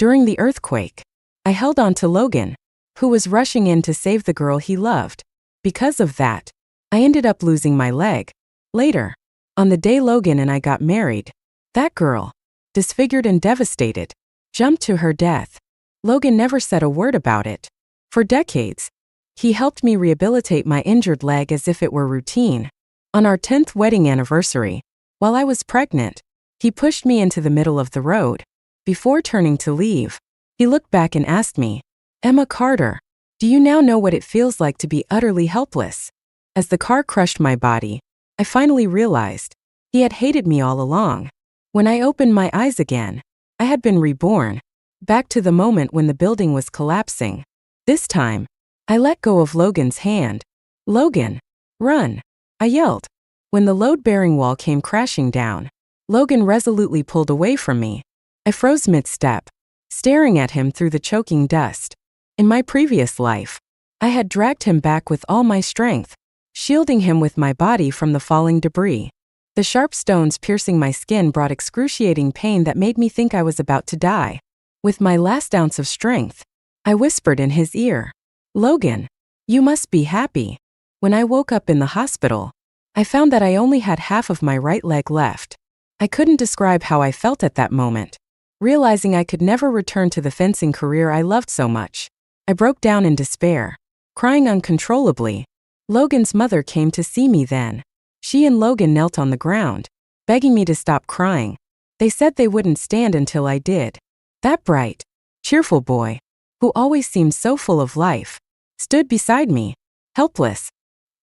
During the earthquake, I held on to Logan, who was rushing in to save the girl he loved. Because of that, I ended up losing my leg. Later, on the day Logan and I got married, that girl, disfigured and devastated, jumped to her death. Logan never said a word about it. For decades, he helped me rehabilitate my injured leg as if it were routine. On our 10th wedding anniversary, while I was pregnant, he pushed me into the middle of the road. Before turning to leave, he looked back and asked me, "Emma Carter, do you now know what it feels like to be utterly helpless?" As the car crushed my body, I finally realized he had hated me all along. When I opened my eyes again, I had been reborn, back to the moment when the building was collapsing. This time, I let go of Logan's hand. "Logan, run!" I yelled. When the load-bearing wall came crashing down, Logan resolutely pulled away from me. I froze mid-step, staring at him through the choking dust. In my previous life, I had dragged him back with all my strength, shielding him with my body from the falling debris. The sharp stones piercing my skin brought excruciating pain that made me think I was about to die. With my last ounce of strength, I whispered in his ear, "Logan, you must be happy." When I woke up in the hospital, I found that I only had half of my right leg left. I couldn't describe how I felt at that moment, realizing I could never return to the fencing career I loved so much. I broke down in despair, crying uncontrollably. Logan's mother came to see me then. She and Logan knelt on the ground, begging me to stop crying. They said they wouldn't stand until I did. That bright, cheerful boy, who always seemed so full of life, stood beside me, helpless.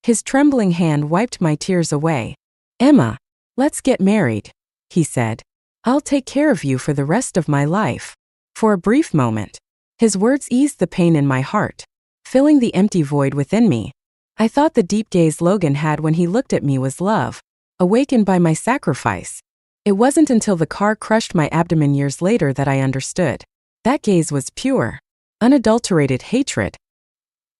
His trembling hand wiped my tears away. "Emma, let's get married," he said. "I'll take care of you for the rest of my life." For a brief moment, his words eased the pain in my heart, filling the empty void within me. I thought the deep gaze Logan had when he looked at me was love, awakened by my sacrifice. It wasn't until the car crushed my abdomen years later that I understood. That gaze was pure, unadulterated hatred.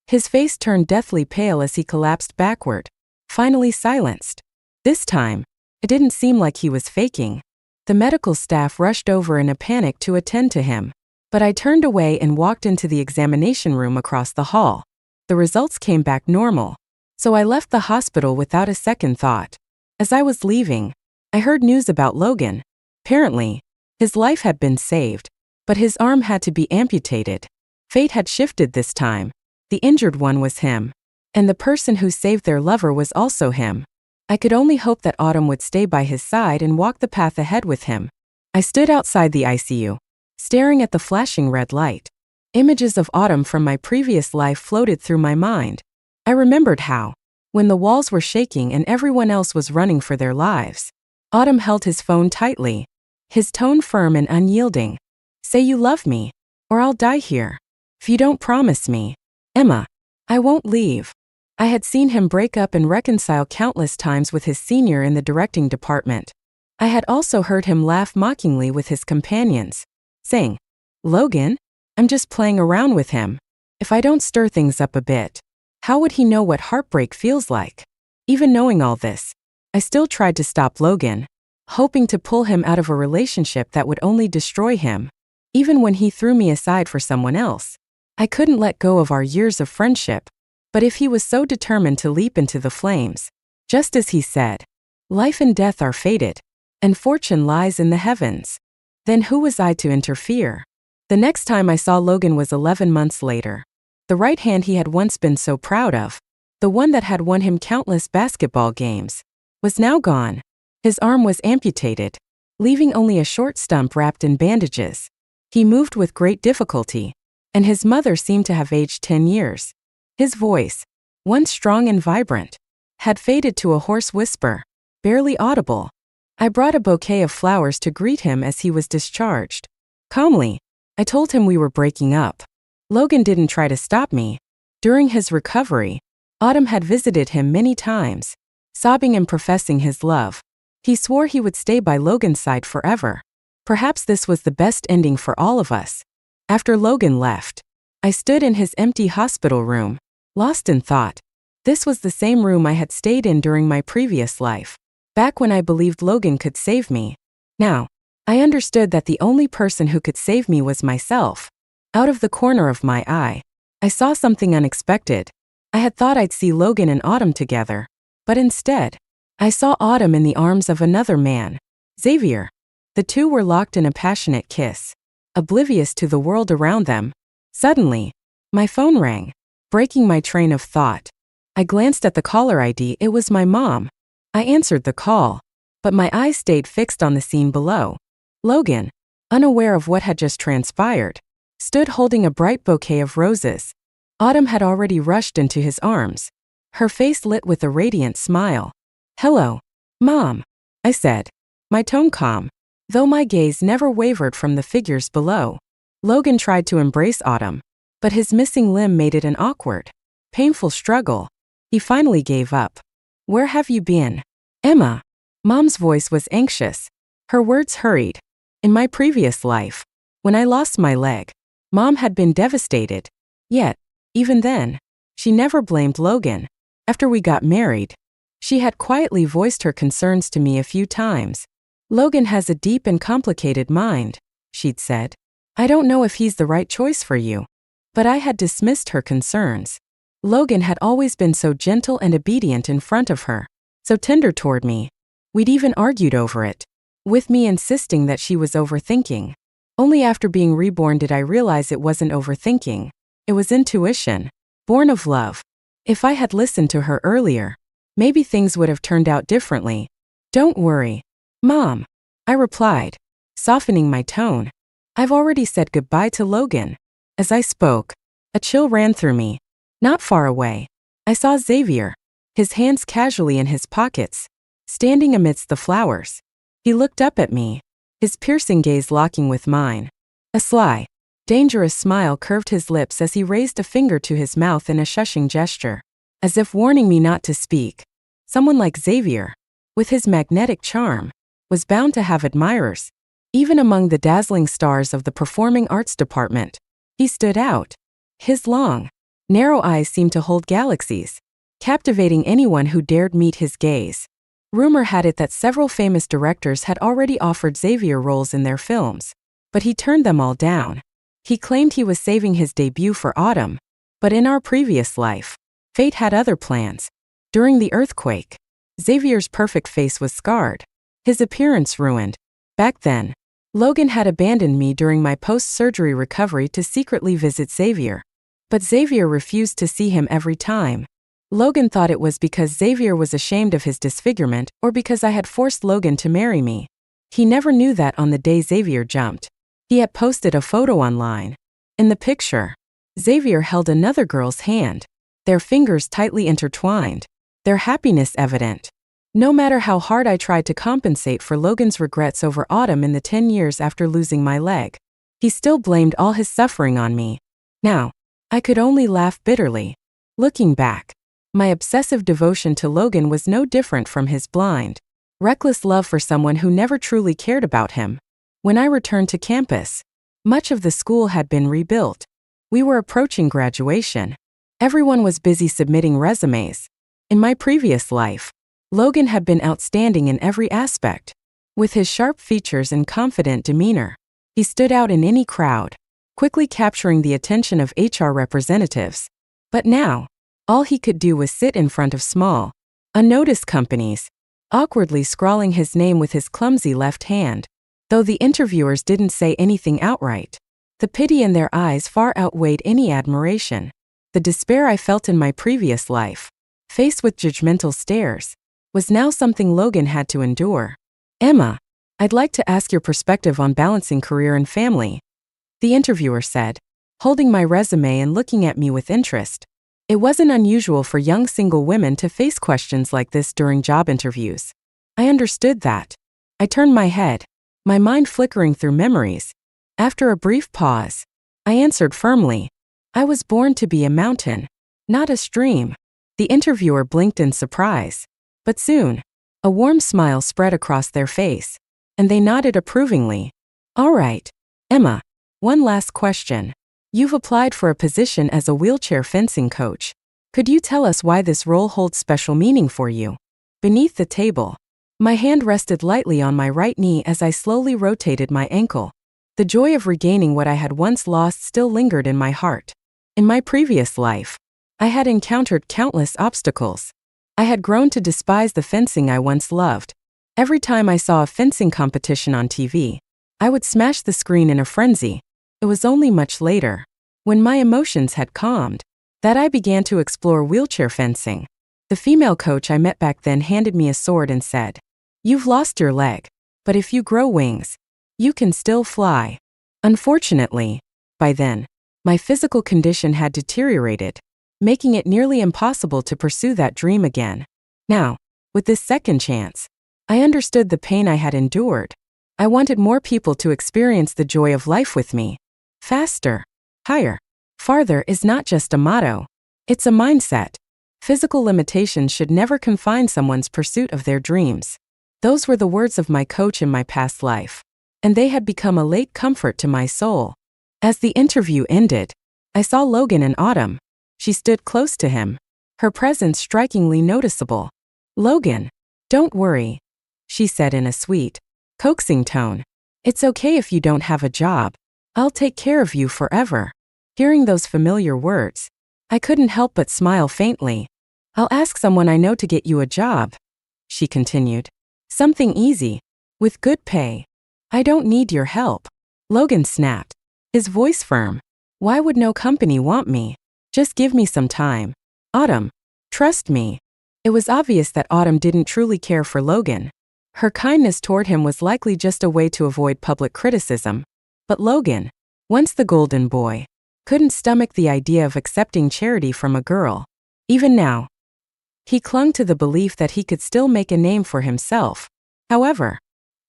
His face turned deathly pale as he collapsed backward, finally silenced. This time, it didn't seem like he was faking. The medical staff rushed over in a panic to attend to him, but I turned away and walked into the examination room across the hall. The results came back normal, so I left the hospital without a second thought. As I was leaving, I heard news about Logan. Apparently, his life had been saved, but his arm had to be amputated. Fate had shifted this time. The injured one was him, and the person who saved their lover was also him. I could only hope that Autumn would stay by his side and walk the path ahead with him. I stood outside the ICU, staring at the flashing red light. Images of Autumn from my previous life floated through my mind. I remembered how, when the walls were shaking and everyone else was running for their lives, Autumn held his phone tightly, his tone firm and unyielding. "Say you love me, or I'll die here. If you don't promise me, Emma, I won't leave." I had seen him break up and reconcile countless times with his senior in the directing department. I had also heard him laugh mockingly with his companions, saying, "Logan, I'm just playing around with him. If I don't stir things up a bit, how would he know what heartbreak feels like?" Even knowing all this, I still tried to stop Logan, hoping to pull him out of a relationship that would only destroy him. Even when he threw me aside for someone else, I couldn't let go of our years of friendship. But if he was so determined to leap into the flames, just as he said, life and death are fated, and fortune lies in the heavens, then who was I to interfere? The next time I saw Logan was 11 months later. The right hand he had once been so proud of, the one that had won him countless basketball games, was now gone. His arm was amputated, leaving only a short stump wrapped in bandages. He moved with great difficulty, and his mother seemed to have aged 10 years. His voice, once strong and vibrant, had faded to a hoarse whisper, barely audible. I brought a bouquet of flowers to greet him as he was discharged. Calmly, I told him we were breaking up. Logan didn't try to stop me. During his recovery, Autumn had visited him many times, sobbing and professing his love. He swore he would stay by Logan's side forever. Perhaps this was the best ending for all of us. After Logan left, I stood in his empty hospital room, lost in thought. This was the same room I had stayed in during my previous life, back when I believed Logan could save me. Now, I understood that the only person who could save me was myself. Out of the corner of my eye, I saw something unexpected. I had thought I'd see Logan and Autumn together, but instead, I saw Autumn in the arms of another man, Xavier. The two were locked in a passionate kiss, oblivious to the world around them. Suddenly, my phone rang, breaking my train of thought. I glanced at the caller ID. It was my mom. I answered the call, but my eyes stayed fixed on the scene below. Logan, unaware of what had just transpired, stood holding a bright bouquet of roses. Autumn had already rushed into his arms, her face lit with a radiant smile. "Hello, Mom," I said, my tone calm, though my gaze never wavered from the figures below. Logan tried to embrace Autumn, but his missing limb made it an awkward, painful struggle. He finally gave up. "Where have you been, Emma?" Mom's voice was anxious, her words hurried. In my previous life, when I lost my leg, Mom had been devastated. Yet, even then, she never blamed Logan. After we got married, she had quietly voiced her concerns to me a few times. "Logan has a deep and complicated mind," she'd said. "I don't know if he's the right choice for you." But I had dismissed her concerns. Logan had always been so gentle and obedient in front of her, so tender toward me. We'd even argued over it, with me insisting that she was overthinking. Only after being reborn did I realize it wasn't overthinking. It was intuition, born of love. If I had listened to her earlier, maybe things would have turned out differently. "Don't worry, Mom," I replied, softening my tone. "I've already said goodbye to Logan." As I spoke, a chill ran through me. Not far away, I saw Xavier, his hands casually in his pockets, standing amidst the flowers. He looked up at me, his piercing gaze locking with mine. A sly, dangerous smile curved his lips as he raised a finger to his mouth in a shushing gesture, as if warning me not to speak. Someone like Xavier, with his magnetic charm, was bound to have admirers. Even among the dazzling stars of the performing arts department, he stood out. His long, narrow eyes seemed to hold galaxies, captivating anyone who dared meet his gaze. Rumor had it that several famous directors had already offered Xavier roles in their films, but he turned them all down. He claimed he was saving his debut for Autumn, but in our previous life, fate had other plans. During the earthquake, Xavier's perfect face was scarred, his appearance ruined. Back then, Logan had abandoned me during my post-surgery recovery to secretly visit Xavier. But Xavier refused to see him every time. Logan thought it was because Xavier was ashamed of his disfigurement or because I had forced Logan to marry me. He never knew that on the day Xavier jumped, he had posted a photo online. In the picture, Xavier held another girl's hand, their fingers tightly intertwined, their happiness evident. No matter how hard I tried to compensate for Logan's regrets over Autumn in the 10 years after losing my leg, he still blamed all his suffering on me. Now, I could only laugh bitterly. Looking back, my obsessive devotion to Logan was no different from his blind, reckless love for someone who never truly cared about him. When I returned to campus, much of the school had been rebuilt. We were approaching graduation. Everyone was busy submitting resumes. In my previous life, Logan had been outstanding in every aspect. With his sharp features and confident demeanor, he stood out in any crowd, quickly capturing the attention of HR representatives. But now, all he could do was sit in front of small, unnoticed companies, awkwardly scrawling his name with his clumsy left hand. Though the interviewers didn't say anything outright, the pity in their eyes far outweighed any admiration. The despair I felt in my previous life, faced with judgmental stares, was now something Logan had to endure. "Emma, I'd like to ask your perspective on balancing career and family," the interviewer said, holding my resume and looking at me with interest. It wasn't unusual for young single women to face questions like this during job interviews. I understood that. I turned my head, my mind flickering through memories. After a brief pause, I answered firmly, "I was born to be a mountain, not a stream." The interviewer blinked in surprise, but soon, a warm smile spread across their face, and they nodded approvingly. "All right, Emma, one last question. You've applied for a position as a wheelchair fencing coach. Could you tell us why this role holds special meaning for you?" Beneath the table, My hand rested lightly on my right knee as I slowly rotated my ankle. The joy of regaining what I had once lost still lingered in my heart. In my previous life, I had encountered countless obstacles. I had grown to despise the fencing I once loved. Every time I saw a fencing competition on TV, I would smash the screen in a frenzy. It was only much later, when my emotions had calmed, that I began to explore wheelchair fencing. The female coach I met back then handed me a sword and said, "You've lost your leg, but if you grow wings, you can still fly." Unfortunately, by then, my physical condition had deteriorated, making it nearly impossible to pursue that dream again. Now, with this second chance, I understood the pain I had endured. I wanted more people to experience the joy of life with me. Faster, higher, farther is not just a motto, it's a mindset. Physical limitations should never confine someone's pursuit of their dreams. Those were the words of my coach in my past life, and they had become a late comfort to my soul. As the interview ended, I saw Logan and Autumn. She stood close to him, her presence strikingly noticeable. "Logan, don't worry," she said in a sweet, coaxing tone. "It's okay if you don't have a job. I'll take care of you forever." Hearing those familiar words, I couldn't help but smile faintly. "I'll ask someone I know to get you a job," she continued. "Something easy, with good pay. I don't need your help." Logan snapped, his voice firm. "Why would no company want me? Just give me some time. Autumn, trust me." It was obvious that Autumn didn't truly care for Logan. Her kindness toward him was likely just a way to avoid public criticism. But Logan, once the golden boy, couldn't stomach the idea of accepting charity from a girl. Even now, he clung to the belief that he could still make a name for himself. However,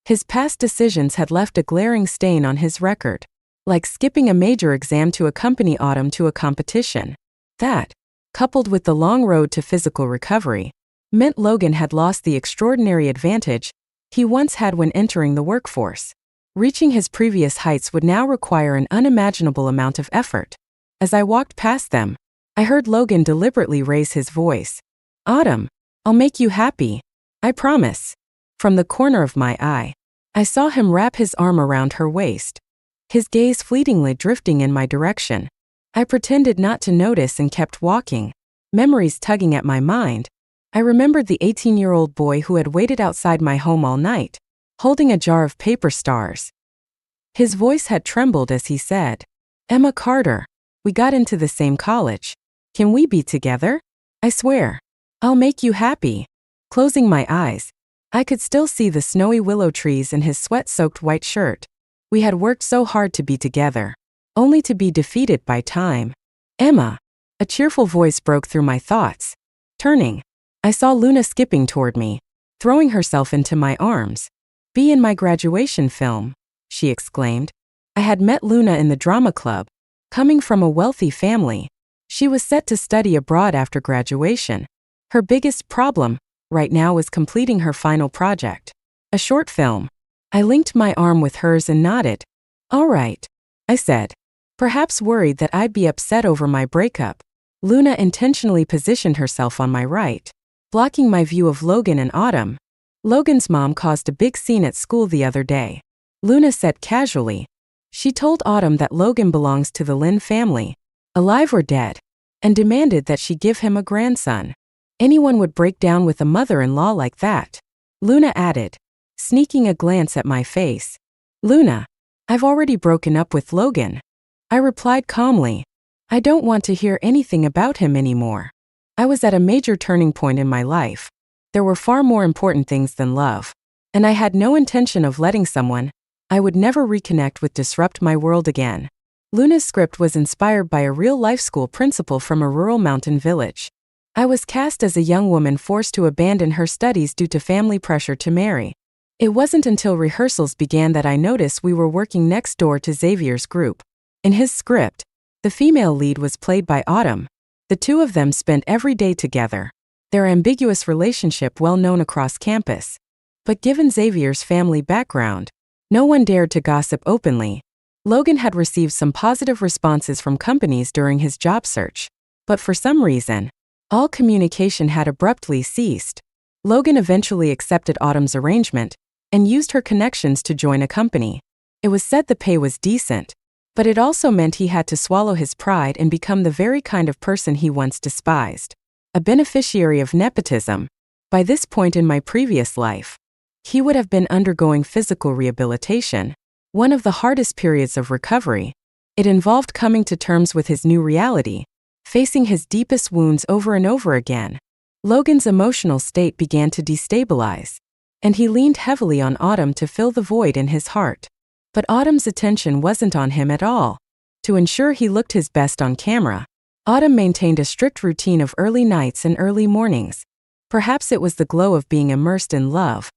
his past decisions had left a glaring stain on his record, like skipping a major exam to accompany Autumn to a competition. That, coupled with the long road to physical recovery, meant Logan had lost the extraordinary advantage he once had when entering the workforce. Reaching his previous heights would now require an unimaginable amount of effort. As I walked past them, I heard Logan deliberately raise his voice. "Autumn, I'll make you happy. I promise." From the corner of my eye, I saw him wrap his arm around her waist, his gaze fleetingly drifting in my direction. I pretended not to notice and kept walking, memories tugging at my mind. I remembered the 18-year-old boy who had waited outside my home all night, holding a jar of paper stars. His voice had trembled as he said, "Emma Carter, we got into the same college. Can we be together? I swear, I'll make you happy." Closing my eyes, I could still see the snowy willow trees and his sweat-soaked white shirt. We had worked so hard to be together, only to be defeated by time. "Emma," a cheerful voice broke through my thoughts. Turning, I saw Luna skipping toward me, throwing herself into my arms. "Be in my graduation film," she exclaimed. I had met Luna in the drama club. Coming from a wealthy family, she was set to study abroad after graduation. Her biggest problem right now was completing her final project, a short film. I linked my arm with hers and nodded. "All right," I said, perhaps worried that I'd be upset over my breakup. Luna intentionally positioned herself on my right, blocking my view of Logan and Autumn. Logan's mom caused a big scene at school the other day. Luna said casually, she told Autumn that Logan belongs to the Lin family, alive or dead, and demanded that she give him a grandson. Anyone would break down with a mother-in-law like that. Luna added, sneaking a glance at my face. "Luna, I've already broken up with Logan." I replied calmly, "I don't want to hear anything about him anymore." I was at a major turning point in my life. There were far more important things than love, and I had no intention of letting someone I would never reconnect with disrupt my world again. Luna's script was inspired by a real-life school principal from a rural mountain village. I was cast as a young woman forced to abandon her studies due to family pressure to marry. It wasn't until rehearsals began that I noticed we were working next door to Xavier's group. In his script, the female lead was played by Autumn. The two of them spent every day together, their ambiguous relationship well known across campus. But given Xavier's family background, no one dared to gossip openly. Logan had received some positive responses from companies during his job search, but for some reason, all communication had abruptly ceased. Logan eventually accepted Autumn's arrangement and used her connections to join a company. It was said the pay was decent, but it also meant he had to swallow his pride and become the very kind of person he once despised. A beneficiary of nepotism. By this point in my previous life, he would have been undergoing physical rehabilitation, one of the hardest periods of recovery. It involved coming to terms with his new reality, facing his deepest wounds over and over again. Logan's emotional state began to destabilize, and he leaned heavily on Autumn to fill the void in his heart. But Autumn's attention wasn't on him at all. To ensure he looked his best on camera, Autumn maintained a strict routine of early nights and early mornings. Perhaps it was the glow of being immersed in love,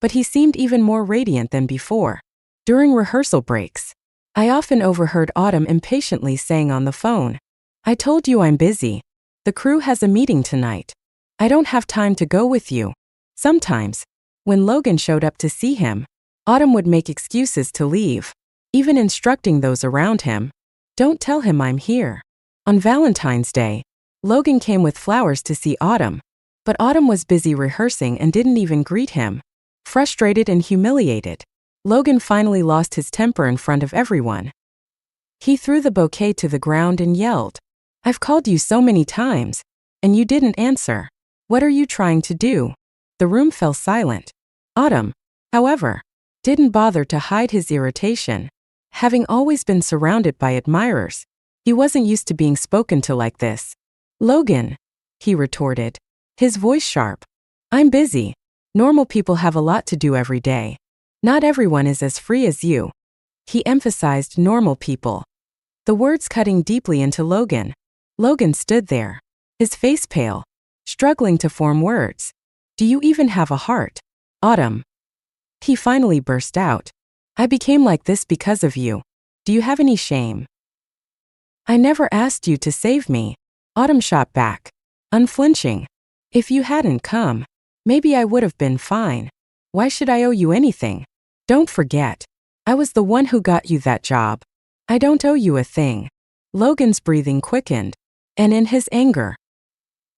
but he seemed even more radiant than before. During rehearsal breaks, I often overheard Autumn impatiently saying on the phone, "I told you I'm busy. The crew has a meeting tonight. I don't have time to go with you." Sometimes, when Logan showed up to see him, Autumn would make excuses to leave, even instructing those around him, "Don't tell him I'm here." On Valentine's Day, Logan came with flowers to see Autumn, but Autumn was busy rehearsing and didn't even greet him. Frustrated and humiliated, Logan finally lost his temper in front of everyone. He threw the bouquet to the ground and yelled, "I've called you so many times, and you didn't answer. What are you trying to do?" The room fell silent. Autumn, however, didn't bother to hide his irritation. Having always been surrounded by admirers, he wasn't used to being spoken to like this. "Logan," he retorted, his voice sharp, "I'm busy. Normal people have a lot to do every day. Not everyone is as free as you." He emphasized normal people, the words cutting deeply into Logan. Logan stood there, his face pale, struggling to form words. "Do you even have a heart, Autumn?" He finally burst out, "I became like this because of you. Do you have any shame?" "I never asked you to save me," Autumn shot back, unflinching. "If you hadn't come, maybe I would have been fine. Why should I owe you anything? Don't forget, I was the one who got you that job. I don't owe you a thing." Logan's breathing quickened, and in his anger,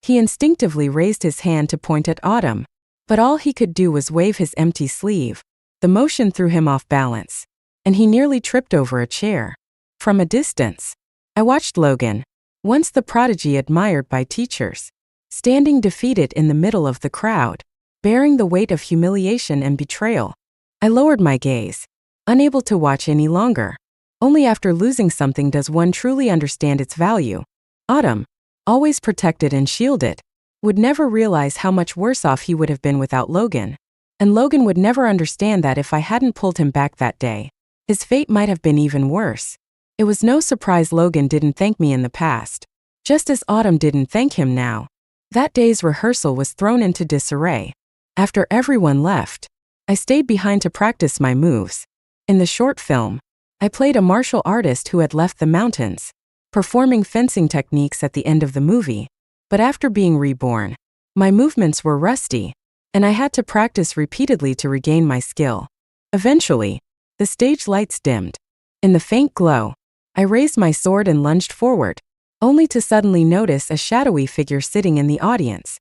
he instinctively raised his hand to point at Autumn, but all he could do was wave his empty sleeve. The motion threw him off balance, and he nearly tripped over a chair. From a distance, I watched Logan, once the prodigy admired by teachers, standing defeated in the middle of the crowd, bearing the weight of humiliation and betrayal. I lowered my gaze, unable to watch any longer. Only after losing something does one truly understand its value. Autumn, always protected and shielded, would never realize how much worse off he would have been without Logan. And Logan would never understand that if I hadn't pulled him back that day, his fate might have been even worse. It was no surprise Logan didn't thank me in the past, just as Autumn didn't thank him now. That day's rehearsal was thrown into disarray. After everyone left, I stayed behind to practice my moves. In the short film, I played a martial artist who had left the mountains, performing fencing techniques at the end of the movie. But after being reborn, my movements were rusty, and I had to practice repeatedly to regain my skill. Eventually, the stage lights dimmed. In the faint glow, I raised my sword and lunged forward, only to suddenly notice a shadowy figure sitting in the audience.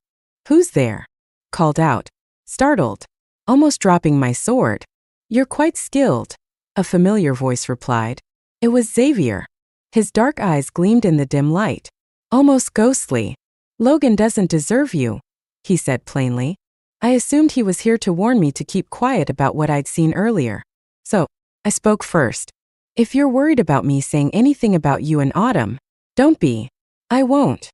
"Who's there?" called out, startled, almost dropping my sword. "You're quite skilled," a familiar voice replied. It was Xavier. His dark eyes gleamed in the dim light, almost ghostly. "Logan doesn't deserve you," he said plainly. I assumed he was here to warn me to keep quiet about what I'd seen earlier. So, I spoke first. "If you're worried about me saying anything about you and Autumn, don't be. I won't."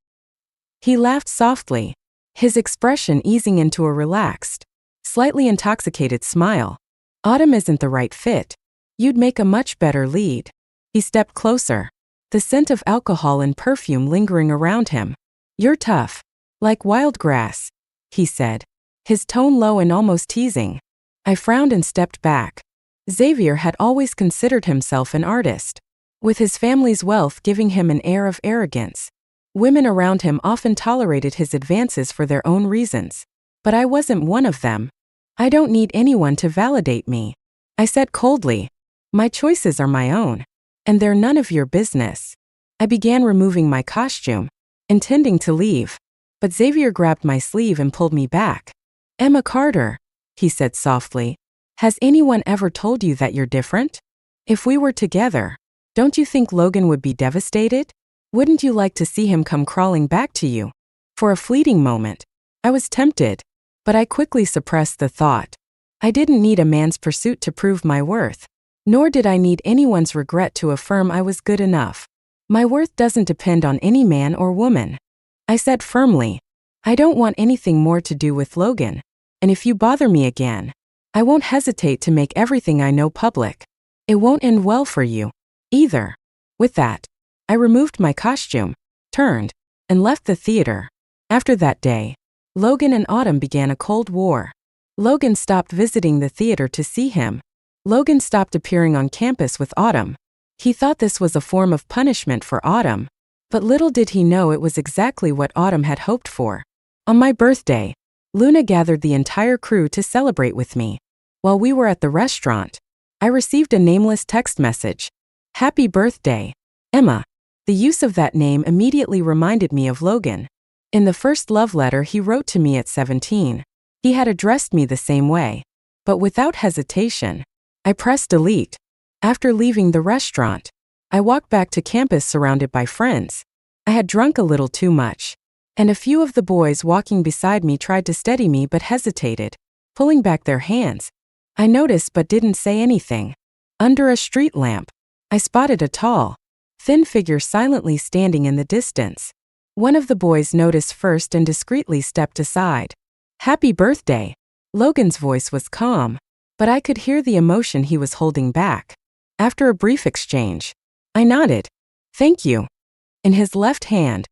He laughed softly, his expression easing into a relaxed, slightly intoxicated smile. "Autumn isn't the right fit. You'd make a much better lead." He stepped closer, the scent of alcohol and perfume lingering around him. "You're tough, like wild grass," he said, his tone low and almost teasing. I frowned and stepped back. Xavier had always considered himself an artist, with his family's wealth giving him an air of arrogance. Women around him often tolerated his advances for their own reasons, but I wasn't one of them. "I don't need anyone to validate me," I said coldly. "My choices are my own, and they're none of your business." I began removing my costume, intending to leave, but Xavier grabbed my sleeve and pulled me back. Emma Carter, he said softly, has anyone ever told you that you're different? If we were together, don't you think Logan would be devastated? Wouldn't you like to see him come crawling back to you? For a fleeting moment, I was tempted, but I quickly suppressed the thought. I didn't need a man's pursuit to prove my worth, nor did I need anyone's regret to affirm I was good enough. My worth doesn't depend on any man or woman. I said firmly, I don't want anything more to do with Logan, and if you bother me again, I won't hesitate to make everything I know public. It won't end well for you, either. With that, I removed my costume, turned, and left the theater. After that day, Logan and Autumn began a cold war. Logan stopped visiting the theater to see him. Logan stopped appearing on campus with Autumn. He thought this was a form of punishment for Autumn, but little did he know it was exactly what Autumn had hoped for. On my birthday, Luna gathered the entire crew to celebrate with me. While we were at the restaurant, I received a nameless text message. Happy birthday, Emma. The use of that name immediately reminded me of Logan. In the first love letter he wrote to me at 17, he had addressed me the same way. But without hesitation, I pressed delete. After leaving the restaurant, I walked back to campus surrounded by friends. I had drunk a little too much, and a few of the boys walking beside me tried to steady me but hesitated, pulling back their hands. I noticed but didn't say anything. Under a street lamp, I spotted a tall, thin figure silently standing in the distance. One of the boys noticed first and discreetly stepped aside. Happy birthday. Logan's voice was calm, but I could hear the emotion he was holding back. After a brief exchange, I nodded. Thank you. In his left hand,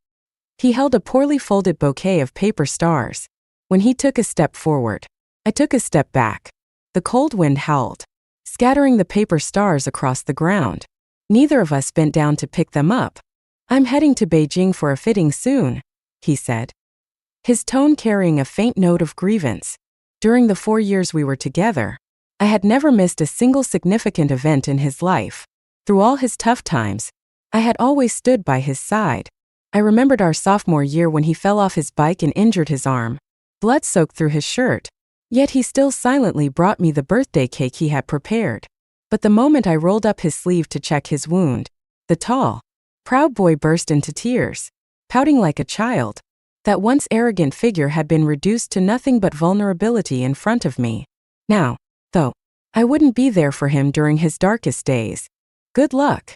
he held a poorly folded bouquet of paper stars. When he took a step forward, I took a step back. The cold wind howled, scattering the paper stars across the ground. Neither of us bent down to pick them up. I'm heading to Beijing for a fitting soon, he said, his tone carrying a faint note of grievance. During the 4 years we were together, I had never missed a single significant event in his life. Through all his tough times, I had always stood by his side. I remembered our sophomore year when he fell off his bike and injured his arm. Blood soaked through his shirt. Yet he still silently brought me the birthday cake he had prepared. But the moment I rolled up his sleeve to check his wound, the tall, proud boy burst into tears, pouting like a child. That once arrogant figure had been reduced to nothing but vulnerability in front of me. Now, though, I wouldn't be there for him during his darkest days. Good luck,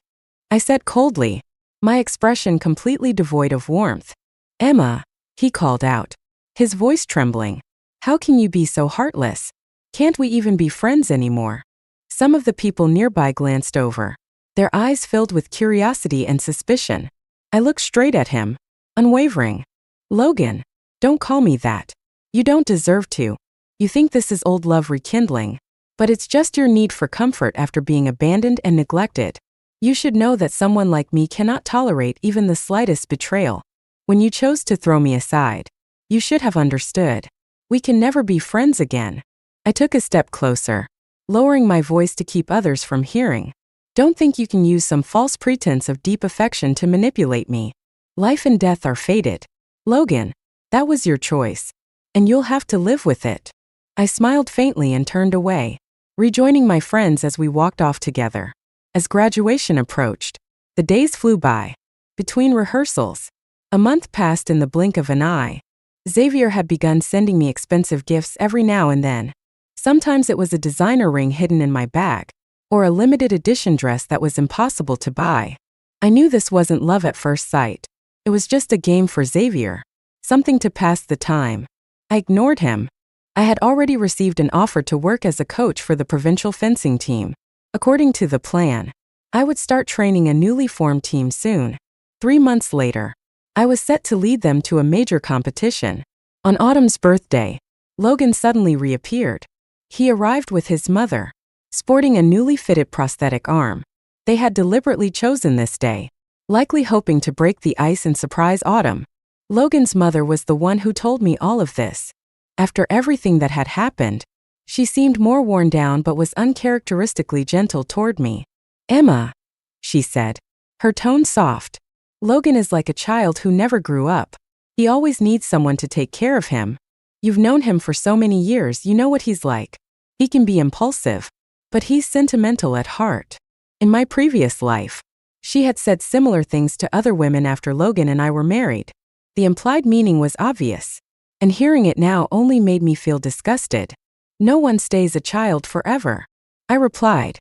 I said coldly, my expression completely devoid of warmth. Emma, he called out, his voice trembling. How can you be so heartless? Can't we even be friends anymore? Some of the people nearby glanced over, their eyes filled with curiosity and suspicion. I looked straight at him, unwavering. Logan, don't call me that. You don't deserve to. You think this is old love rekindling, but it's just your need for comfort after being abandoned and neglected. You should know that someone like me cannot tolerate even the slightest betrayal. When you chose to throw me aside, you should have understood. We can never be friends again. I took a step closer, lowering my voice to keep others from hearing. Don't think you can use some false pretense of deep affection to manipulate me. Life and death are fated. Logan, that was your choice, and you'll have to live with it. I smiled faintly and turned away, rejoining my friends as we walked off together. As graduation approached, the days flew by. Between rehearsals, a month passed in the blink of an eye. Xavier had begun sending me expensive gifts every now and then. Sometimes it was a designer ring hidden in my bag, or a limited edition dress that was impossible to buy. I knew this wasn't love at first sight. It was just a game for Xavier, something to pass the time. I ignored him. I had already received an offer to work as a coach for the provincial fencing team. According to the plan, I would start training a newly formed team soon. 3 months later, I was set to lead them to a major competition. On Autumn's birthday, Logan suddenly reappeared. He arrived with his mother, sporting a newly fitted prosthetic arm. They had deliberately chosen this day, likely hoping to break the ice and surprise Autumn. Logan's mother was the one who told me all of this. After everything that had happened, she seemed more worn down but was uncharacteristically gentle toward me. Emma, she said, her tone soft. Logan is like a child who never grew up. He always needs someone to take care of him. You've known him for so many years, you know what he's like. He can be impulsive, but he's sentimental at heart. In my previous life, she had said similar things to other women after Logan and I were married. The implied meaning was obvious, and hearing it now only made me feel disgusted. No one stays a child forever, I replied.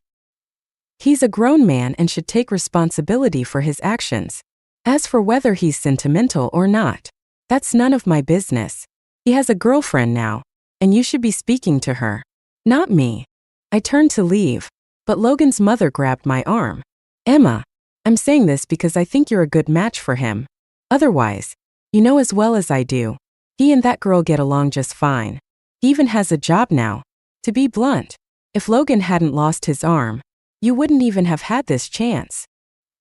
He's a grown man and should take responsibility for his actions. As for whether he's sentimental or not, that's none of my business. He has a girlfriend now, and you should be speaking to her, not me. I turned to leave, but Logan's mother grabbed my arm. Emma, I'm saying this because I think you're a good match for him. Otherwise, you know as well as I do, he and that girl get along just fine. He even has a job now. To be blunt, if Logan hadn't lost his arm, you wouldn't even have had this chance.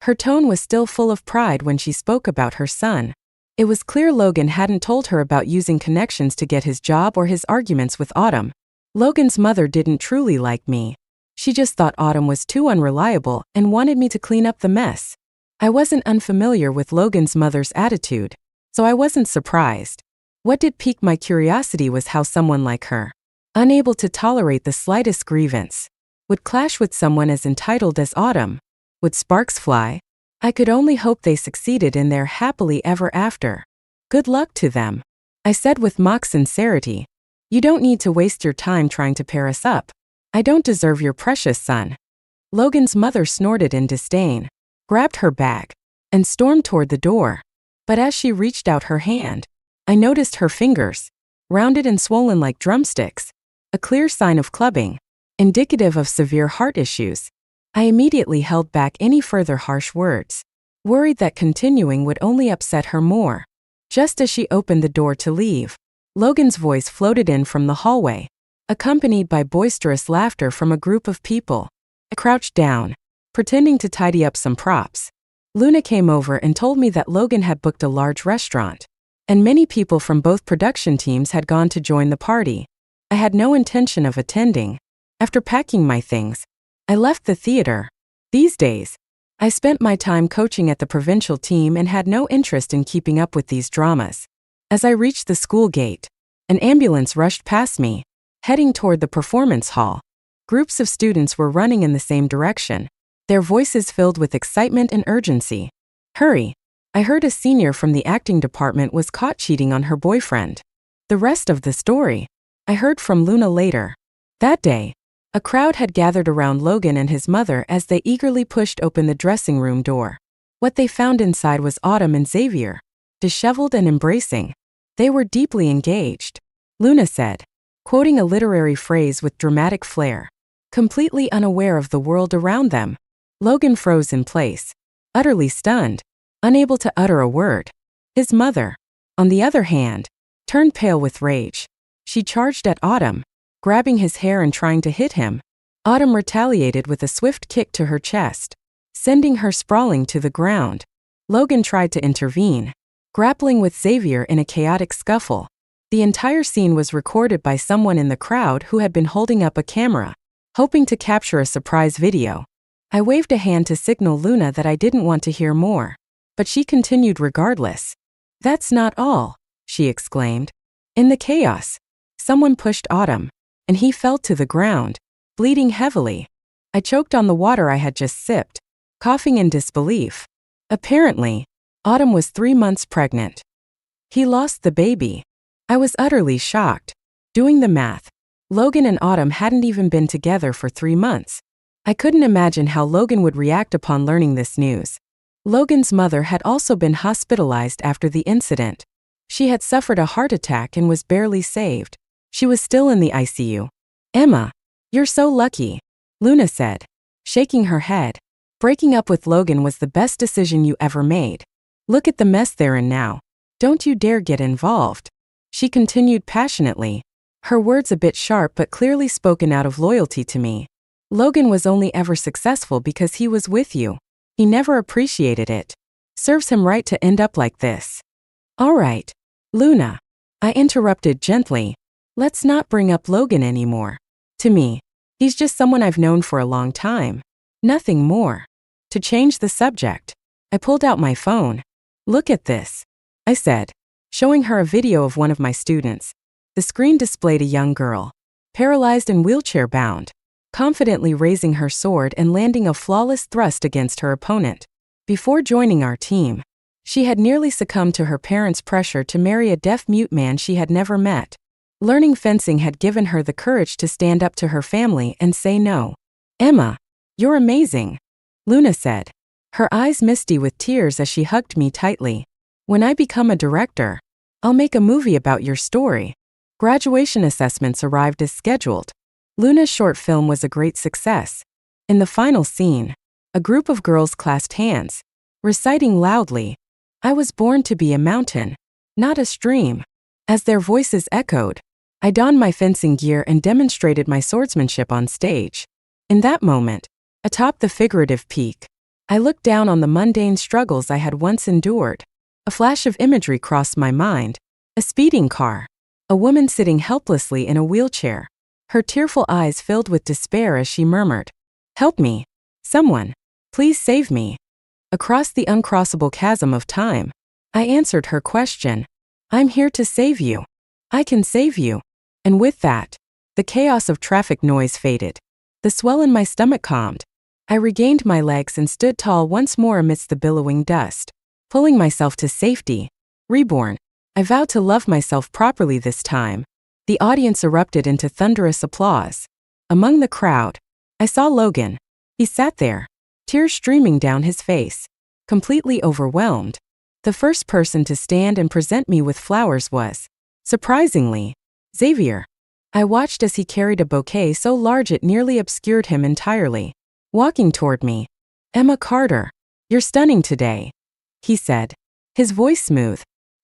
Her tone was still full of pride when she spoke about her son. It was clear Logan hadn't told her about using connections to get his job or his arguments with Autumn. Logan's mother didn't truly like me. She just thought Autumn was too unreliable and wanted me to clean up the mess. I wasn't unfamiliar with Logan's mother's attitude, so I wasn't surprised. What did pique my curiosity was how someone like her, unable to tolerate the slightest grievance, would clash with someone as entitled as Autumn. Would sparks fly? I could only hope they succeeded in their happily ever after. Good luck to them, I said with mock sincerity. You don't need to waste your time trying to pair us up. I don't deserve your precious son. Logan's mother snorted in disdain, grabbed her bag, and stormed toward the door. But as she reached out her hand, I noticed her fingers, rounded and swollen like drumsticks, a clear sign of clubbing, indicative of severe heart issues. I immediately held back any further harsh words, worried that continuing would only upset her more. Just as she opened the door to leave, Logan's voice floated in from the hallway, accompanied by boisterous laughter from a group of people. I crouched down, pretending to tidy up some props. Luna came over and told me that Logan had booked a large restaurant, and many people from both production teams had gone to join the party. I had no intention of attending. After packing my things, I left the theater. These days, I spent my time coaching at the provincial team and had no interest in keeping up with these dramas. As I reached the school gate, an ambulance rushed past me, heading toward the performance hall. Groups of students were running in the same direction, their voices filled with excitement and urgency. Hurry! I heard a senior from the acting department was caught cheating on her boyfriend. The rest of the story, I heard from Luna later. That day, a crowd had gathered around Logan and his mother as they eagerly pushed open the dressing room door. What they found inside was Autumn and Xavier, disheveled and embracing. They were deeply engaged, Luna said, quoting a literary phrase with dramatic flair. Completely unaware of the world around them, Logan froze in place, utterly stunned, unable to utter a word. His mother, on the other hand, turned pale with rage. She charged at Autumn, grabbing his hair and trying to hit him. Autumn retaliated with a swift kick to her chest, sending her sprawling to the ground. Logan tried to intervene, grappling with Xavier in a chaotic scuffle. The entire scene was recorded by someone in the crowd who had been holding up a camera, hoping to capture a surprise video. I waved a hand to signal Luna that I didn't want to hear more, but she continued regardless. That's not all, she exclaimed. In the chaos, someone pushed Autumn, and he fell to the ground, bleeding heavily. I choked on the water I had just sipped, coughing in disbelief. Apparently, Autumn was 3 months pregnant. He lost the baby. I was utterly shocked. Doing the math, Logan and Autumn hadn't even been together for 3 months. I couldn't imagine how Logan would react upon learning this news. Logan's mother had also been hospitalized after the incident. She had suffered a heart attack and was barely saved. She was still in the ICU. Emma, you're so lucky, Luna said, shaking her head. Breaking up with Logan was the best decision you ever made. Look at the mess they're in now. Don't you dare get involved. She continued passionately, her words a bit sharp but clearly spoken out of loyalty to me. Logan was only ever successful because he was with you. He never appreciated it. Serves him right to end up like this. All right, Luna, I interrupted gently. Let's not bring up Logan anymore. To me, he's just someone I've known for a long time. Nothing more. To change the subject, I pulled out my phone. Look at this, I said, showing her a video of one of my students. The screen displayed a young girl, paralyzed and wheelchair-bound, confidently raising her sword and landing a flawless thrust against her opponent. Before joining our team, she had nearly succumbed to her parents' pressure to marry a deaf-mute man she had never met. Learning fencing had given her the courage to stand up to her family and say no. "Emma, you're amazing," Luna said, her eyes misty with tears as she hugged me tightly. "When I become a director, I'll make a movie about your story." Graduation assessments arrived as scheduled. Luna's short film was a great success. In the final scene, a group of girls clasped hands, reciting loudly, "I was born to be a mountain, not a stream." As their voices echoed, I donned my fencing gear and demonstrated my swordsmanship on stage. In that moment, atop the figurative peak, I looked down on the mundane struggles I had once endured. A flash of imagery crossed my mind: a speeding car, a woman sitting helplessly in a wheelchair, her tearful eyes filled with despair as she murmured, "Help me. Someone. Please save me." Across the uncrossable chasm of time, I answered her question. "I'm here to save you. I can save you." And with that, the chaos of traffic noise faded. The swell in my stomach calmed. I regained my legs and stood tall once more amidst the billowing dust. Pulling myself to safety, Reborn, I vowed to love myself properly this time. The audience erupted into thunderous applause. Among the crowd, I saw Logan. He sat there, tears streaming down his face, completely overwhelmed. The first person to stand and present me with flowers was, surprisingly, Xavier. I watched as he carried a bouquet so large it nearly obscured him entirely. Walking toward me, "Emma Carter, you're stunning today," he said, his voice smooth.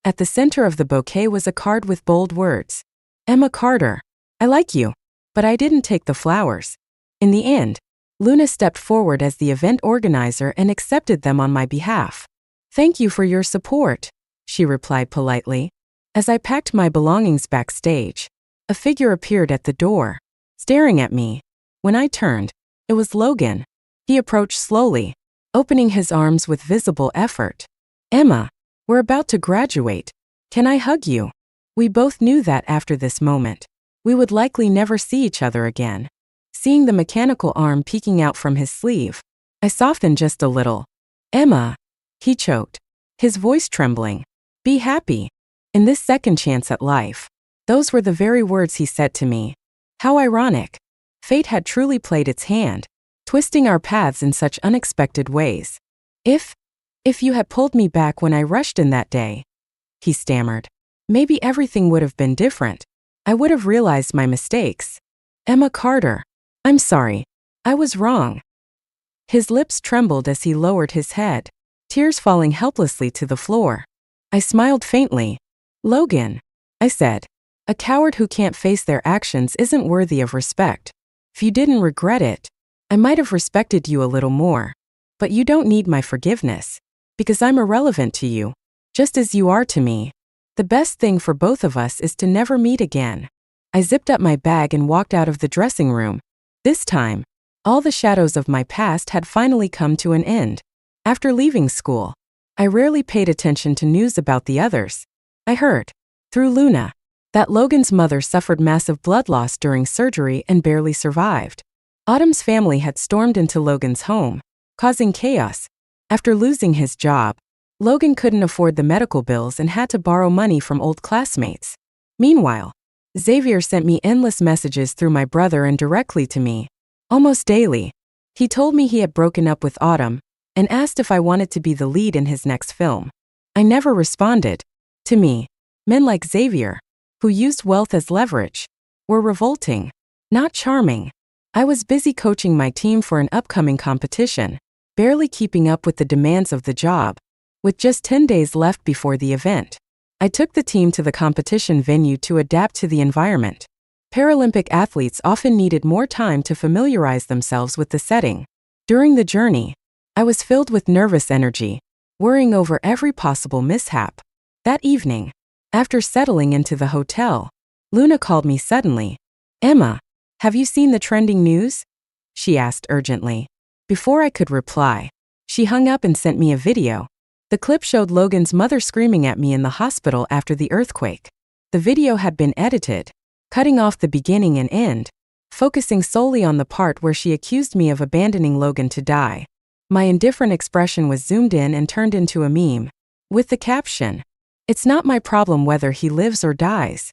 At the center of the bouquet was a card with bold words. "Emma Carter, I like you, but I didn't take the flowers." In the end, Luna stepped forward as the event organizer and accepted them on my behalf. "Thank you for your support," she replied politely. As I packed my belongings backstage, a figure appeared at the door, staring at me. When I turned, it was Logan. He approached slowly, opening his arms with visible effort. "Emma, we're about to graduate. Can I hug you?" We both knew that after this moment, we would likely never see each other again. Seeing the mechanical arm peeking out from his sleeve, I softened just a little. "Emma," he choked, his voice trembling. "Be happy. In this second chance at life." Those were the very words he said to me. How ironic. Fate had truly played its hand, twisting our paths in such unexpected ways. If you had pulled me back when I rushed in that day," he stammered, "maybe everything would have been different. I would have realized my mistakes. Emma Carter, I'm sorry. I was wrong." His lips trembled as he lowered his head, tears falling helplessly to the floor. I smiled faintly. "Logan," I said, "a coward who can't face their actions isn't worthy of respect. If you didn't regret it, I might have respected you a little more. But you don't need my forgiveness, because I'm irrelevant to you, just as you are to me. The best thing for both of us is to never meet again." I zipped up my bag and walked out of the dressing room. This time, all the shadows of my past had finally come to an end. After leaving school, I rarely paid attention to news about the others. I heard, through Luna, that Logan's mother suffered massive blood loss during surgery and barely survived. Autumn's family had stormed into Logan's home, causing chaos. After losing his job, Logan couldn't afford the medical bills and had to borrow money from old classmates. Meanwhile, Xavier sent me endless messages through my brother and directly to me. Almost daily, he told me he had broken up with Autumn and asked if I wanted to be the lead in his next film. I never responded. To me, men like Xavier, who used wealth as leverage, were revolting, not charming. I was busy coaching my team for an upcoming competition, barely keeping up with the demands of the job. With just 10 days left before the event, I took the team to the competition venue to adapt to the environment. Paralympic athletes often needed more time to familiarize themselves with the setting. During the journey, I was filled with nervous energy, worrying over every possible mishap. That evening, after settling into the hotel, Luna called me suddenly. "Emma, have you seen the trending news?" she asked urgently. Before I could reply, she hung up and sent me a video. The clip showed Logan's mother screaming at me in the hospital after the earthquake. The video had been edited, cutting off the beginning and end, focusing solely on the part where she accused me of abandoning Logan to die. My indifferent expression was zoomed in and turned into a meme, with the caption, "It's not my problem whether he lives or dies."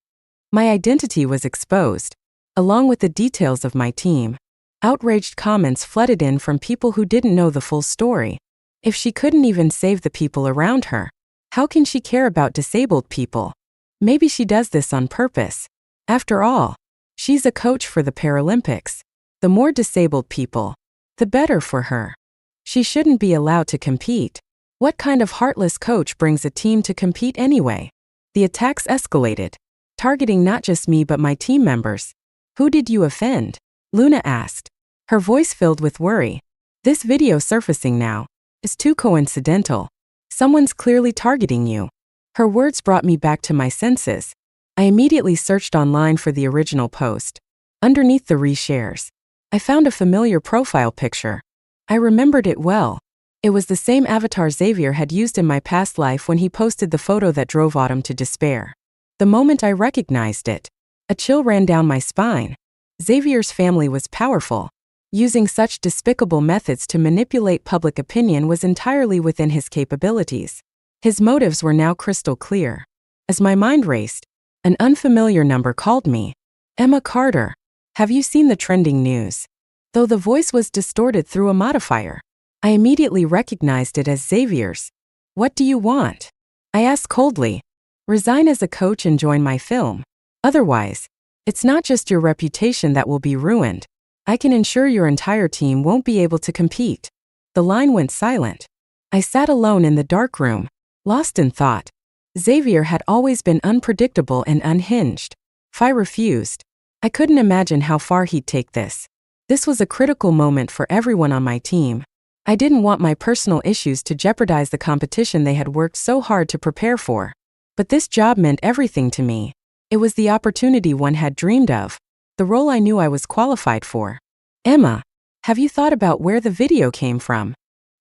My identity was exposed, along with the details of my team. Outraged comments flooded in from people who didn't know the full story. If she couldn't even save the people around her, how can she care about disabled people? Maybe she does this on purpose. After all, she's a coach for the Paralympics. The more disabled people, the better for her. She shouldn't be allowed to compete. What kind of heartless coach brings a team to compete anyway? The attacks escalated, targeting not just me but my team members. "Who did you offend?" Luna asked, her voice filled with worry. "This video surfacing now is too coincidental. Someone's clearly targeting you." Her words brought me back to my senses. I immediately searched online for the original post. Underneath the reshares, I found a familiar profile picture. I remembered it well. It was the same avatar Xavier had used in my past life when he posted the photo that drove Autumn to despair. The moment I recognized it, a chill ran down my spine. Xavier's family was powerful. Using such despicable methods to manipulate public opinion was entirely within his capabilities. His motives were now crystal clear. As my mind raced, an unfamiliar number called me. "Emma Carter. Have you seen the trending news?" Though the voice was distorted through a modifier, I immediately recognized it as Xavier's. "What do you want?" I asked coldly. "Resign as a coach and join my film. Otherwise, it's not just your reputation that will be ruined. I can ensure your entire team won't be able to compete." The line went silent. I sat alone in the dark room, lost in thought. Xavier had always been unpredictable and unhinged. If I refused, I couldn't imagine how far he'd take this. This was a critical moment for everyone on my team. I didn't want my personal issues to jeopardize the competition they had worked so hard to prepare for. But this job meant everything to me. It was the opportunity one had dreamed of, the role I knew I was qualified for. "Emma, have you thought about where the video came from?"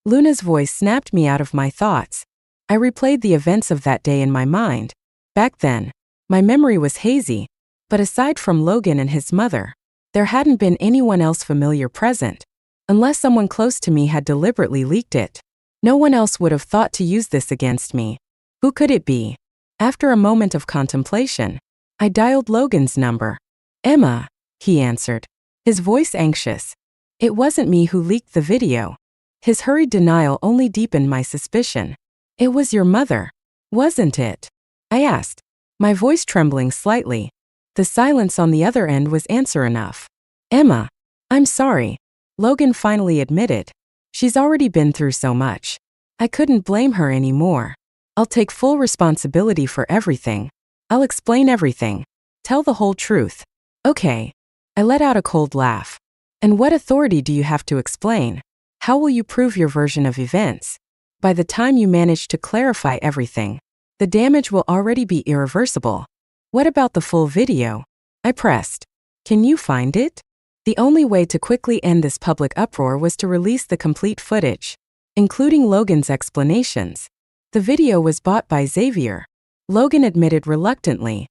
Luna's voice snapped me out of my thoughts. I replayed the events of that day in my mind. Back then, my memory was hazy, but aside from Logan and his mother, there hadn't been anyone else familiar present. Unless someone close to me had deliberately leaked it, no one else would have thought to use this against me. Who could it be? After a moment of contemplation, I dialed Logan's number. "Emma," he answered, his voice anxious. It wasn't me who leaked the video. His hurried denial only deepened my suspicion. "It was your mother, wasn't it?" I asked, my voice trembling slightly. The silence on the other end was answer enough. "Emma, I'm sorry," Logan finally admitted. "She's already been through so much. I couldn't blame her anymore. I'll take full responsibility for everything. I'll explain everything. Tell the whole truth." "Okay." I let out a cold laugh. "And what authority do you have to explain? How will you prove your version of events? By the time you manage to clarify everything, the damage will already be irreversible." "What about the full video?" I pressed. "Can you find it?" The only way to quickly end this public uproar was to release the complete footage, including Logan's explanations. The video was bought by Xavier, Logan admitted reluctantly.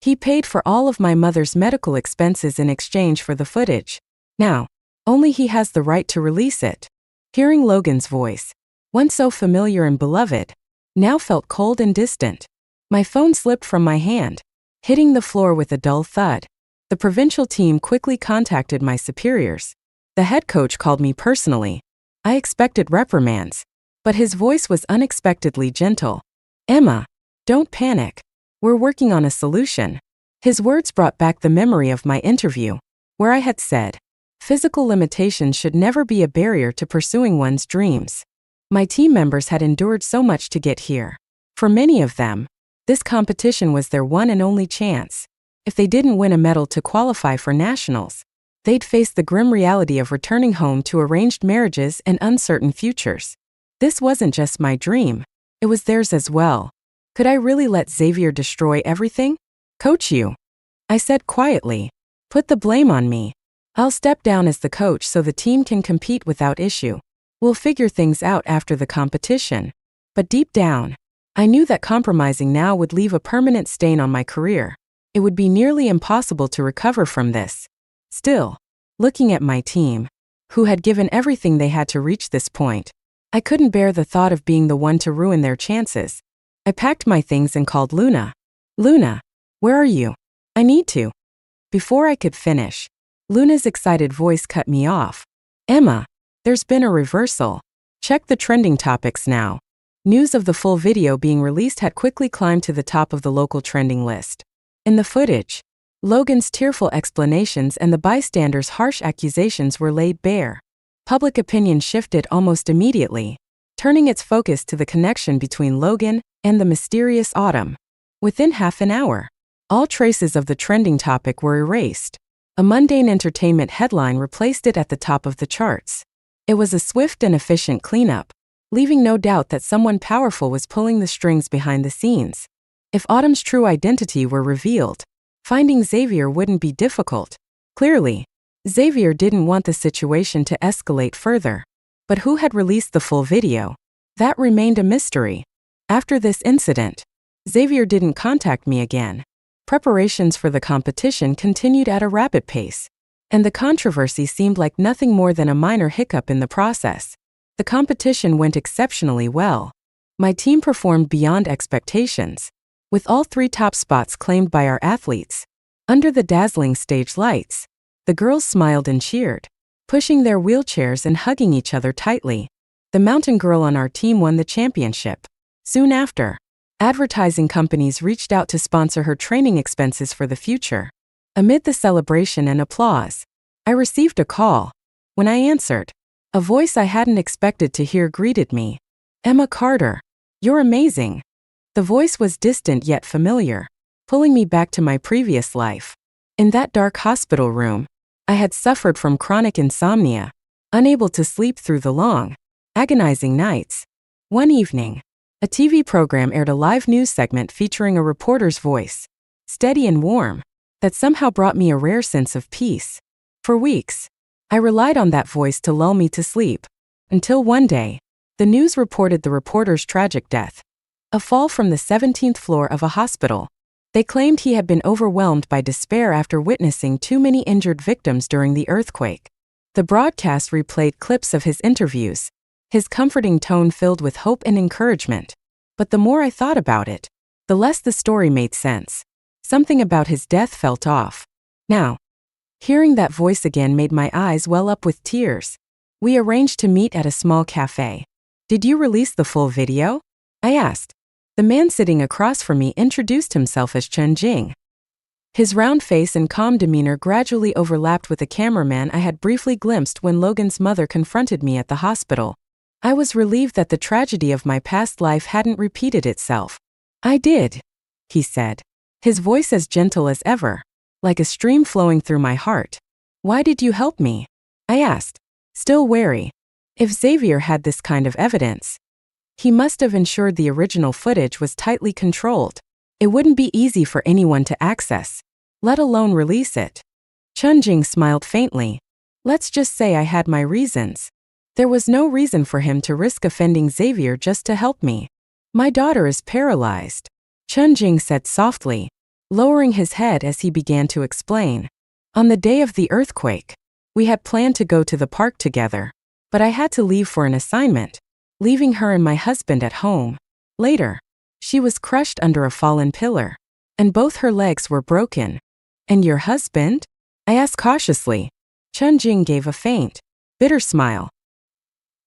He paid for all of my mother's medical expenses in exchange for the footage. Now, only he has the right to release it. Hearing Logan's voice, once so familiar and beloved, now felt cold and distant. My phone slipped from my hand, hitting the floor with a dull thud. The provincial team quickly contacted my superiors. The head coach called me personally. I expected reprimands, but his voice was unexpectedly gentle. "Emma, don't panic. We're working on a solution." His words brought back the memory of my interview, where I had said, physical limitations should never be a barrier to pursuing one's dreams. My team members had endured so much to get here. For many of them, this competition was their one and only chance. If they didn't win a medal to qualify for nationals, they'd face the grim reality of returning home to arranged marriages and uncertain futures. This wasn't just my dream, it was theirs as well. Could I really let Xavier destroy everything? "Coach you," I said quietly. "Put the blame on me. I'll step down as the coach so the team can compete without issue. We'll figure things out after the competition." But deep down, I knew that compromising now would leave a permanent stain on my career. It would be nearly impossible to recover from this. Still, looking at my team, who had given everything they had to reach this point, I couldn't bear the thought of being the one to ruin their chances. I packed my things and called Luna. Luna, where are you? I need to. Before I could finish, Luna's excited voice cut me off. Emma, there's been a reversal. Check the trending topics now. News of the full video being released had quickly climbed to the top of the local trending list. In the footage, Logan's tearful explanations and the bystanders' harsh accusations were laid bare. Public opinion shifted almost immediately, turning its focus to the connection between Logan and the mysterious Autumn. Within half an hour, all traces of the trending topic were erased. A mundane entertainment headline replaced it at the top of the charts. It was a swift and efficient cleanup, leaving no doubt that someone powerful was pulling the strings behind the scenes. If Autumn's true identity were revealed, finding Xavier wouldn't be difficult. Clearly, Xavier didn't want the situation to escalate further. But who had released the full video? That remained a mystery. After this incident, Xavier didn't contact me again. Preparations for the competition continued at a rapid pace, and the controversy seemed like nothing more than a minor hiccup in the process. The competition went exceptionally well. My team performed beyond expectations, with all 3 top spots claimed by our athletes. Under the dazzling stage lights, the girls smiled and cheered, pushing their wheelchairs and hugging each other tightly. The mountain girl on our team won the championship. Soon after, advertising companies reached out to sponsor her training expenses for the future. Amid the celebration and applause, I received a call. When I answered, a voice I hadn't expected to hear greeted me. Emma Carter, you're amazing. The voice was distant yet familiar, pulling me back to my previous life. In that dark hospital room, I had suffered from chronic insomnia, unable to sleep through the long, agonizing nights. One evening, a TV program aired a live news segment featuring a reporter's voice, steady and warm, that somehow brought me a rare sense of peace. For weeks, I relied on that voice to lull me to sleep, until one day, the news reported the reporter's tragic death. A fall from the 17th floor of a hospital. They claimed he had been overwhelmed by despair after witnessing too many injured victims during the earthquake. The broadcast replayed clips of his interviews, his comforting tone filled with hope and encouragement. But the more I thought about it, the less the story made sense. Something about his death felt off. Now, hearing that voice again made my eyes well up with tears. We arranged to meet at a small cafe. Did you release the full video? I asked. The man sitting across from me introduced himself as Chun Jing. His round face and calm demeanor gradually overlapped with the cameraman I had briefly glimpsed when Logan's mother confronted me at the hospital. I was relieved that the tragedy of my past life hadn't repeated itself. I did, he said, his voice as gentle as ever, like a stream flowing through my heart. Why did you help me? I asked, still wary. If Xavier had this kind of evidence, he must have ensured the original footage was tightly controlled. It wouldn't be easy for anyone to access, let alone release it. Chun Jing smiled faintly. Let's just say I had my reasons. There was no reason for him to risk offending Xavier just to help me. My daughter is paralyzed, Chun Jing said softly, lowering his head as he began to explain. On the day of the earthquake, we had planned to go to the park together, but I had to leave for an assignment, leaving her and my husband at home. Later, she was crushed under a fallen pillar, and both her legs were broken. And your husband? I asked cautiously. Chun Jing gave a faint, bitter smile.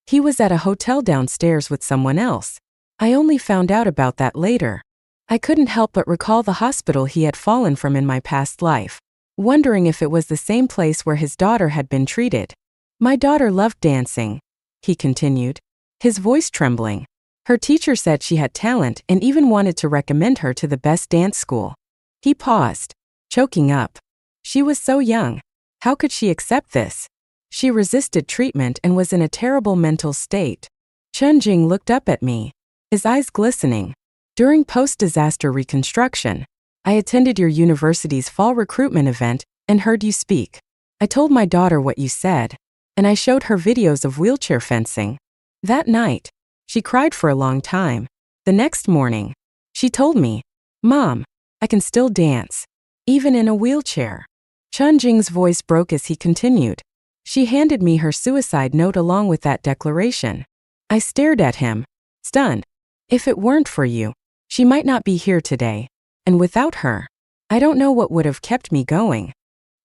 He was at a hotel downstairs with someone else. I only found out about that later. I couldn't help but recall the hospital he had fallen from in my past life, wondering if it was the same place where his daughter had been treated. My daughter loved dancing, he continued, his voice trembling. Her teacher said she had talent and even wanted to recommend her to the best dance school. He paused, choking up. She was so young. How could she accept this? She resisted treatment and was in a terrible mental state. Chun Jing looked up at me, his eyes glistening. During post-disaster reconstruction, I attended your university's fall recruitment event and heard you speak. I told my daughter what you said, and I showed her videos of wheelchair fencing. That night, she cried for a long time. The next morning, she told me, "Mom, I can still dance, even in a wheelchair." Chunjing's voice broke as he continued. She handed me her suicide note along with that declaration. I stared at him, stunned. If it weren't for you, she might not be here today. And without her, I don't know what would have kept me going.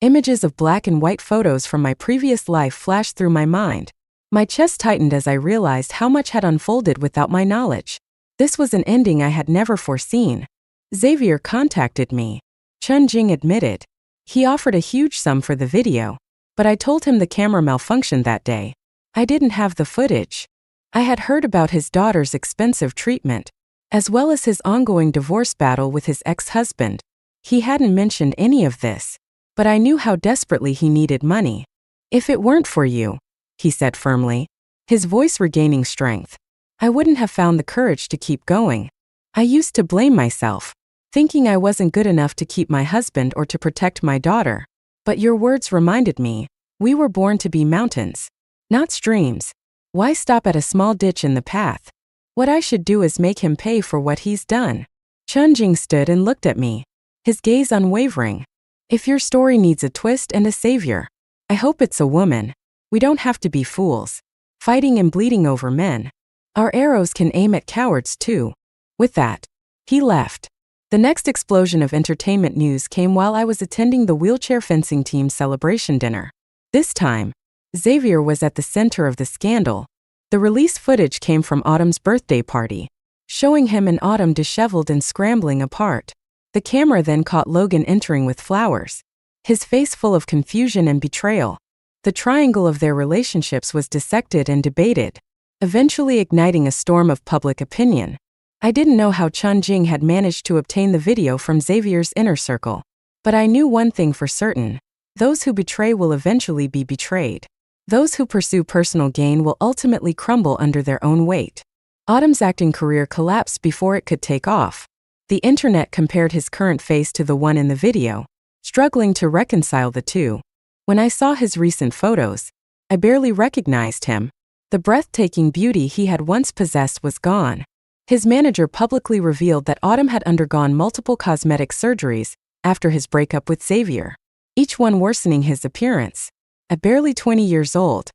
Images of black and white photos from my previous life flashed through my mind. My chest tightened as I realized how much had unfolded without my knowledge. This was an ending I had never foreseen. Xavier contacted me. Chunjing admitted. He offered a huge sum for the video, but I told him the camera malfunctioned that day. I didn't have the footage. I had heard about his daughter's expensive treatment, as well as his ongoing divorce battle with his ex-husband. He hadn't mentioned any of this, but I knew how desperately he needed money. If it weren't for you, he said firmly, his voice regaining strength, I wouldn't have found the courage to keep going. I used to blame myself, thinking I wasn't good enough to keep my husband or to protect my daughter. But your words reminded me, we were born to be mountains, not streams. Why stop at a small ditch in the path? What I should do is make him pay for what he's done. Chunjing stood and looked at me, his gaze unwavering. If your story needs a twist and a savior, I hope it's a woman. We don't have to be fools, fighting and bleeding over men. Our arrows can aim at cowards too. With that, he left. The next explosion of entertainment news came while I was attending the wheelchair fencing team's celebration dinner. This time, Xavier was at the center of the scandal. The release footage came from Autumn's birthday party, showing him and Autumn disheveled and scrambling apart. The camera then caught Logan entering with flowers, his face full of confusion and betrayal. The triangle of their relationships was dissected and debated, eventually igniting a storm of public opinion. I didn't know how Chunjing had managed to obtain the video from Xavier's inner circle, but I knew one thing for certain: those who betray will eventually be betrayed. Those who pursue personal gain will ultimately crumble under their own weight. Autumn's acting career collapsed before it could take off. The internet compared his current face to the one in the video, struggling to reconcile the two. When I saw his recent photos, I barely recognized him. The breathtaking beauty he had once possessed was gone. His manager publicly revealed that Autumn had undergone multiple cosmetic surgeries after his breakup with Xavier, each one worsening his appearance. At barely 20 years old,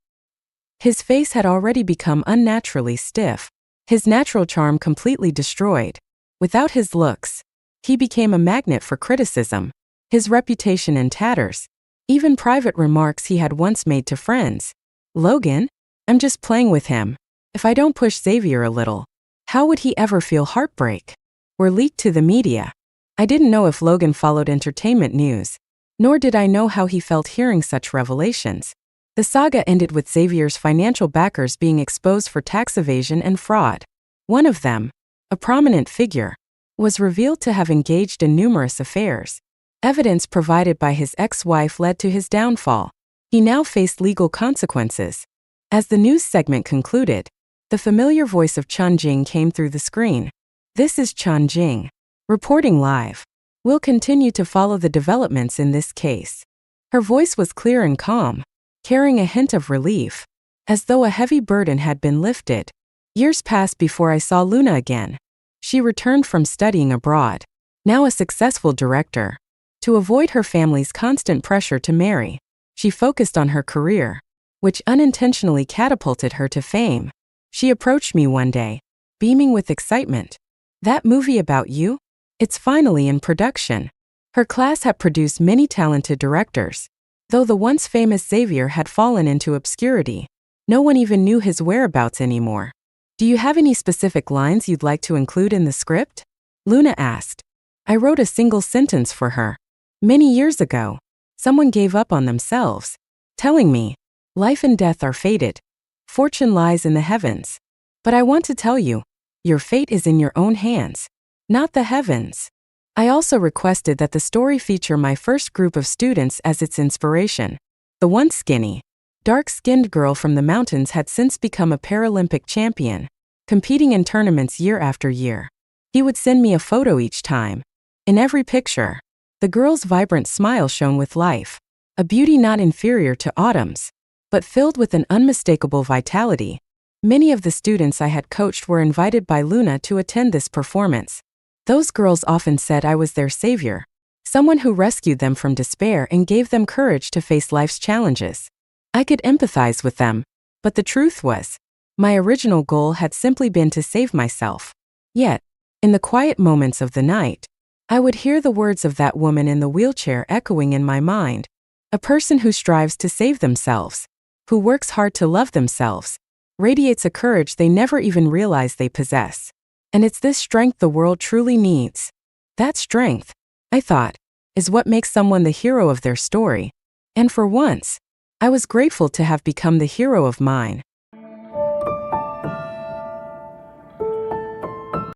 his face had already become unnaturally stiff, his natural charm completely destroyed. Without his looks, he became a magnet for criticism, his reputation in tatters. Even private remarks he had once made to friends. Logan? I'm just playing with him. If I don't push Xavier a little, how would he ever feel heartbreak? Were leaked to the media. I didn't know if Logan followed entertainment news, nor did I know how he felt hearing such revelations. The saga ended with Xavier's financial backers being exposed for tax evasion and fraud. One of them, a prominent figure, was revealed to have engaged in numerous affairs. Evidence provided by his ex-wife led to his downfall. He now faced legal consequences. As the news segment concluded, the familiar voice of Chunjing came through the screen. This is Chunjing, reporting live. We'll continue to follow the developments in this case. Her voice was clear and calm, carrying a hint of relief, as though a heavy burden had been lifted. Years passed before I saw Luna again. She returned from studying abroad, now a successful director. To avoid her family's constant pressure to marry, she focused on her career, which unintentionally catapulted her to fame. She approached me one day, beaming with excitement. That movie about you? It's finally in production. Her class had produced many talented directors, though the once famous Xavier had fallen into obscurity. No one even knew his whereabouts anymore. Do you have any specific lines you'd like to include in the script? Luna asked. I wrote a single sentence for her. Many years ago, someone gave up on themselves, telling me, life and death are fated. Fortune lies in the heavens. But I want to tell you, your fate is in your own hands, not the heavens. I also requested that the story feature my first group of students as its inspiration. The once skinny, dark-skinned girl from the mountains had since become a Paralympic champion, competing in tournaments year after year. He would send me a photo each time. In every picture, the girl's vibrant smile shone with life, a beauty not inferior to Autumn's, but filled with an unmistakable vitality. Many of the students I had coached were invited by Luna to attend this performance. Those girls often said I was their savior, someone who rescued them from despair and gave them courage to face life's challenges. I could empathize with them, but the truth was, my original goal had simply been to save myself. Yet, in the quiet moments of the night, I would hear the words of that woman in the wheelchair echoing in my mind. A person who strives to save themselves, who works hard to love themselves, radiates a courage they never even realize they possess. And it's this strength the world truly needs. That strength, I thought, is what makes someone the hero of their story. And for once, I was grateful to have become the hero of mine.